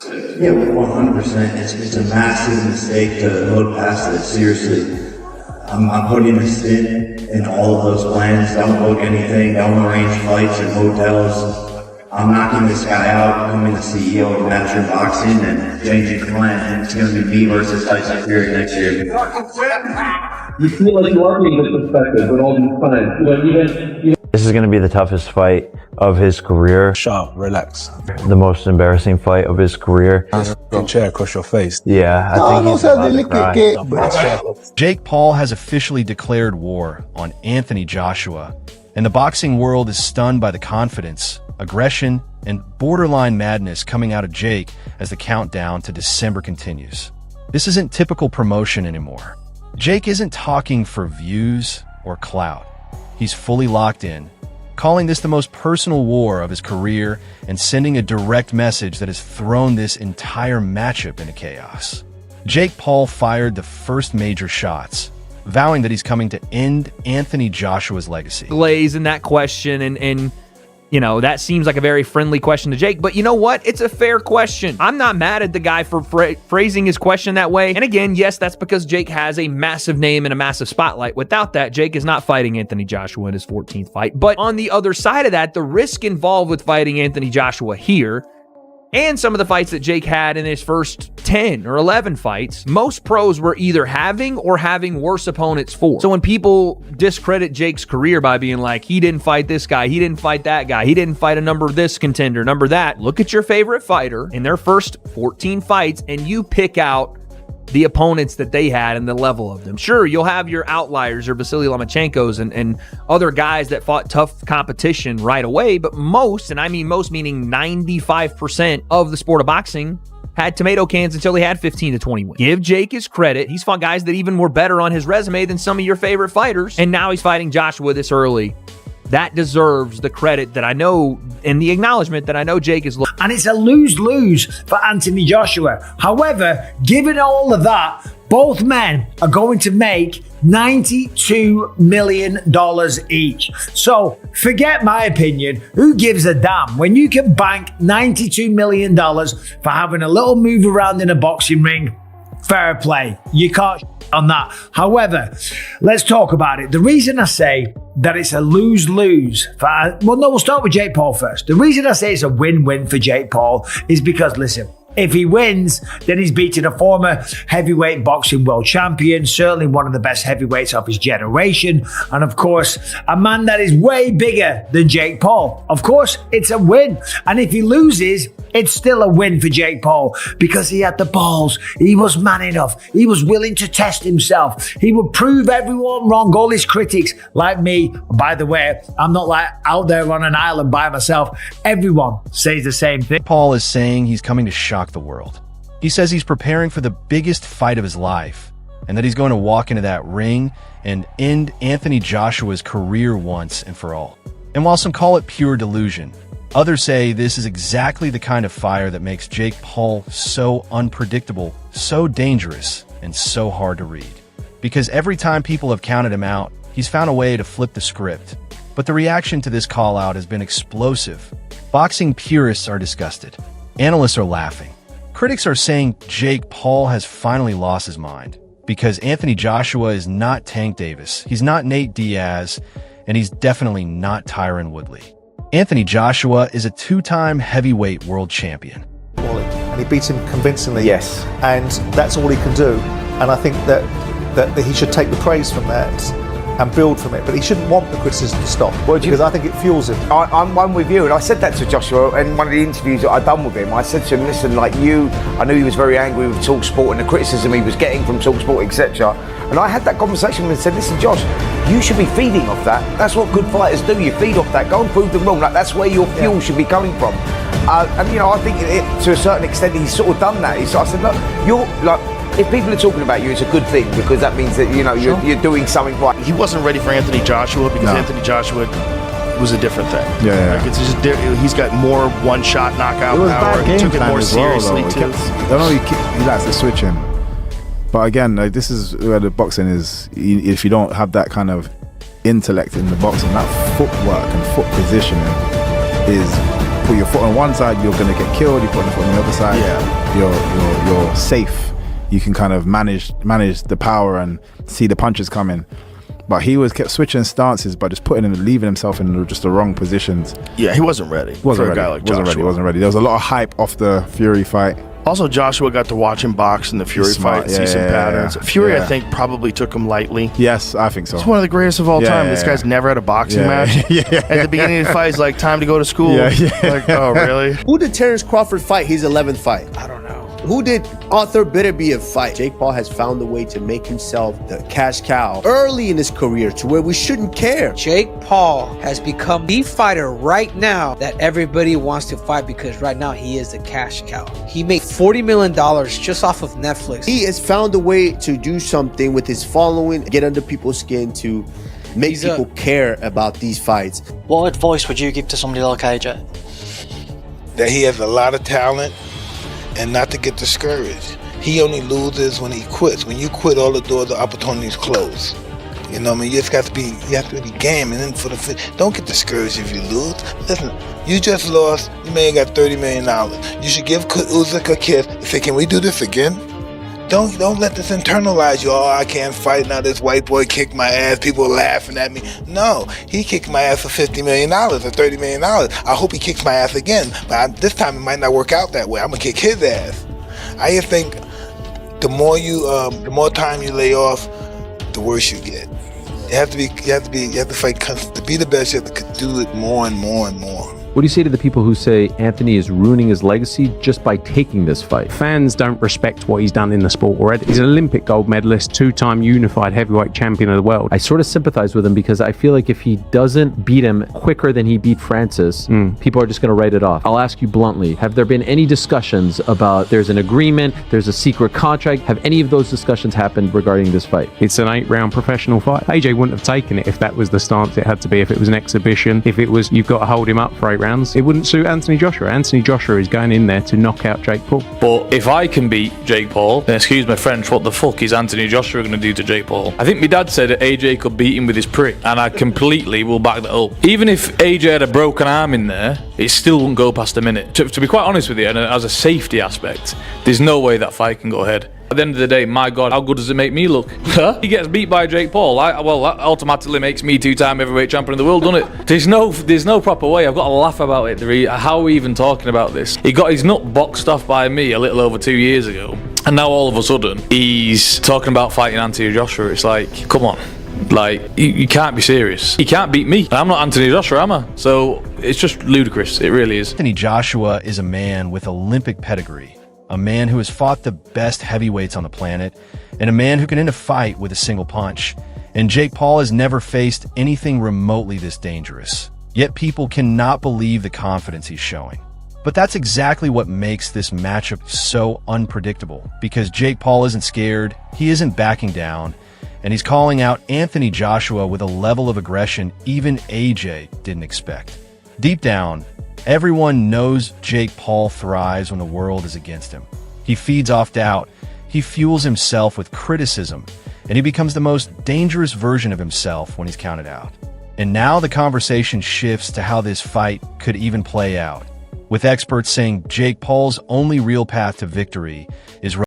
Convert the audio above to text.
Yeah, 100%. It's a massive mistake to look past it. Seriously, I'm putting a spin in all of those plans. Don't book anything. Don't arrange flights and hotels. I'm knocking this guy out, becoming the CEO of Master Boxing, and changing the plan. And it's going to be me versus Tyson Fury next year. You feel like you are being disrespected, but all these times, This is going to be the toughest fight of his career. Sharp, relax. The most embarrassing fight of his career. Good chair across your face. Yeah, I think he's about to cry. Jake Paul has officially declared war on Anthony Joshua, and the boxing world is stunned by the confidence, aggression, and borderline madness coming out of Jake as the countdown to December continues. This isn't typical promotion anymore. Jake isn't talking for views or clout. He's fully locked in, calling this the most personal war of his career and sending a direct message that has thrown this entire matchup into chaos. Jake Paul fired the first major shots, vowing that he's coming to end Anthony Joshua's legacy. Glaze in that question, and you know, that seems like a very friendly question to Jake, but you know what? It's a fair question. I'm not mad at the guy for phrasing his question that way. And again, yes, that's because Jake has a massive name and a massive spotlight. Without that, Jake is not fighting Anthony Joshua in his 14th fight. But on the other side of that, the risk involved with fighting Anthony Joshua here, and some of the fights that Jake had in his first 10 or 11 fights, most pros were either having or having worse opponents for. So when people discredit Jake's career by being like, he didn't fight this guy, he didn't fight that guy, he didn't fight a number of this contender, number that, look at your favorite fighter in their first 14 fights and you pick out the opponents that they had and the level of them. Sure, you'll have your outliers, your Vasily Lomachenkos and other guys that fought tough competition right away, but most, and I mean most meaning 95% of the sport of boxing, had tomato cans until he had 15 to 20 wins. Give Jake his credit. He's fought guys that even were better on his resume than some of your favorite fighters, and now he's fighting Joshua this early. That deserves the credit that I know and the acknowledgement that I know Jake is looking. And it's a lose-lose for Anthony Joshua. However, given all of that, both men are going to make $92 million each. So forget my opinion. Who gives a damn when you can bank $92 million for having a little move around in a boxing ring? Fair play. You can't on that. However, let's talk about it. The reason I say that it's a lose-lose we'll start with Jake Paul first. The reason I say it's a win-win for Jake Paul is because, listen, if he wins, then he's beating a former heavyweight boxing world champion, certainly one of the best heavyweights of his generation, and of course, a man that is way bigger than Jake Paul. Of course, it's a win. And if he loses, it's still a win for Jake Paul because he had the balls. He was man enough. He was willing to test himself. He would prove everyone wrong, all his critics, like me. By the way, I'm not like out there on an island by myself. Everyone says the same thing. Paul is saying he's coming to shock the world. He says he's preparing for the biggest fight of his life and that he's going to walk into that ring and end Anthony Joshua's career once and for all. And while some call it pure delusion, others say this is exactly the kind of fire that makes Jake Paul so unpredictable, so dangerous, and so hard to read. Because every time people have counted him out, he's found a way to flip the script. But the reaction to this call-out has been explosive. Boxing purists are disgusted. Analysts are laughing. Critics are saying Jake Paul has finally lost his mind because Anthony Joshua is not Tank Davis, he's not Nate Diaz, and he's definitely not Tyron Woodley. Anthony Joshua is a two-time heavyweight world champion. And he beat him convincingly. Yes. And that's all he can do. And I think that he should take the praise from that and build from it, but he shouldn't want the criticism to stop because I think it fuels him. I'm one with you, and I said that to Joshua in one of the interviews that I'd done with him. I said to him, listen, like you, I knew he was very angry with TalkSport and the criticism he was getting from TalkSport, etc. And I had that conversation with him and said, listen, Josh, you should be feeding off that. That's what good fighters do. You feed off that. Go and prove them wrong. Like that's where your fuel should be coming from. And you know, I think to a certain extent he's sort of done that. I said, look, you're like, if people are talking about you, it's a good thing because that means that you know you're doing something right. He wasn't ready for Anthony Joshua because Anthony Joshua was a different thing. Yeah. Like it's just he's got more one-shot knockout power. He took it more seriously too. I don't know. He likes to switch him, but again, like this is where the boxing is. If you don't have that kind of intellect in the boxing, that footwork and foot positioning is put your foot on one side, you're going to get killed. You put your foot on the other side, you're safe. You can kind of manage the power and see the punches coming. But he kept switching stances, but just leaving himself in just the wrong positions. Yeah, he wasn't ready. Wasn't ready. There was a lot of hype off the Fury fight. Also, Joshua got to watch him box in the Fury fight, see some patterns. Fury, I think, probably took him lightly. Yes, I think so. He's one of the greatest of all time. This guy's never had a boxing match. At the beginning of the fight, he's like, time to go to school. Like, oh, really? Who did Terrence Crawford fight his 11th fight? I don't know. Who did Arthur Beterbiev fight? Jake Paul has found a way to make himself the cash cow early in his career to where we shouldn't care. Jake Paul has become the fighter right now that everybody wants to fight because right now he is the cash cow. He made $40 million just off of Netflix. He has found a way to do something with his following, get under people's skin to make people care about these fights. What advice would you give to somebody like AJ? That he has a lot of talent and not to get discouraged. He only loses when he quits. When you quit, all the doors of opportunities close. You know what I mean? You have to be game, and then don't get discouraged if you lose. Listen, you just lost. You may have got $30 million. You should give Usyk a kiss and say, "Can we do this again?" Don't let this internalize you. Oh, I can't fight now. This white boy kicked my ass. People are laughing at me. No, he kicked my ass for $50 million or $30 million. I hope he kicks my ass again. But this time it might not work out that way. I'm gonna kick his ass. I just think the more time you lay off, the worse you get. You have to fight to be the best. You have to do it more and more and more. What do you say to the people who say Anthony is ruining his legacy just by taking this fight? Fans don't respect what he's done in the sport already. He's an Olympic gold medalist, 2-time unified heavyweight champion of the world. I sort of sympathize with him because I feel like if he doesn't beat him quicker than he beat Francis, people are just going to write it off. I'll ask you bluntly, have there been any discussions about there's an agreement, there's a secret contract? Have any of those discussions happened regarding this fight? It's an 8-round professional fight. AJ wouldn't have taken it if that was the stance it had to be, if it was an exhibition, if it was you've got to hold him up for 8 rounds. It wouldn't suit Anthony Joshua. Anthony Joshua is going in there to knock out Jake Paul. But if I can beat Jake Paul, then excuse my French, what the fuck is Anthony Joshua going to do to Jake Paul? I think my dad said that AJ could beat him with his prick, and I completely will back that up. Even if AJ had a broken arm in there, it still wouldn't go past a minute. To be quite honest with you, and as a safety aspect, there's no way that fight can go ahead. At the end of the day, my God, how good does it make me look? He gets beat by Jake Paul. Well, that automatically makes me 2-time heavyweight champion of the world, doesn't it? There's no proper way. I've got to laugh about it. How are we even talking about this? He got his nut boxed off by me a little over 2 years ago, and now all of a sudden he's talking about fighting Anthony Joshua. It's like, come on. Like, you can't be serious. He can't beat me. I'm not Anthony Joshua, am I? So it's just ludicrous. It really is. Anthony Joshua is a man with Olympic pedigree. A man who has fought the best heavyweights on the planet, and a man who can end a fight with a single punch. And Jake Paul has never faced anything remotely this dangerous. Yet people cannot believe the confidence he's showing. But that's exactly what makes this matchup so unpredictable, because Jake Paul isn't scared, he isn't backing down, and he's calling out Anthony Joshua with a level of aggression even AJ didn't expect. Deep down, everyone knows Jake Paul thrives when the world is against him. He feeds off doubt, he fuels himself with criticism, and he becomes the most dangerous version of himself when he's counted out. And now the conversation shifts to how this fight could even play out, with experts saying Jake Paul's only real path to victory is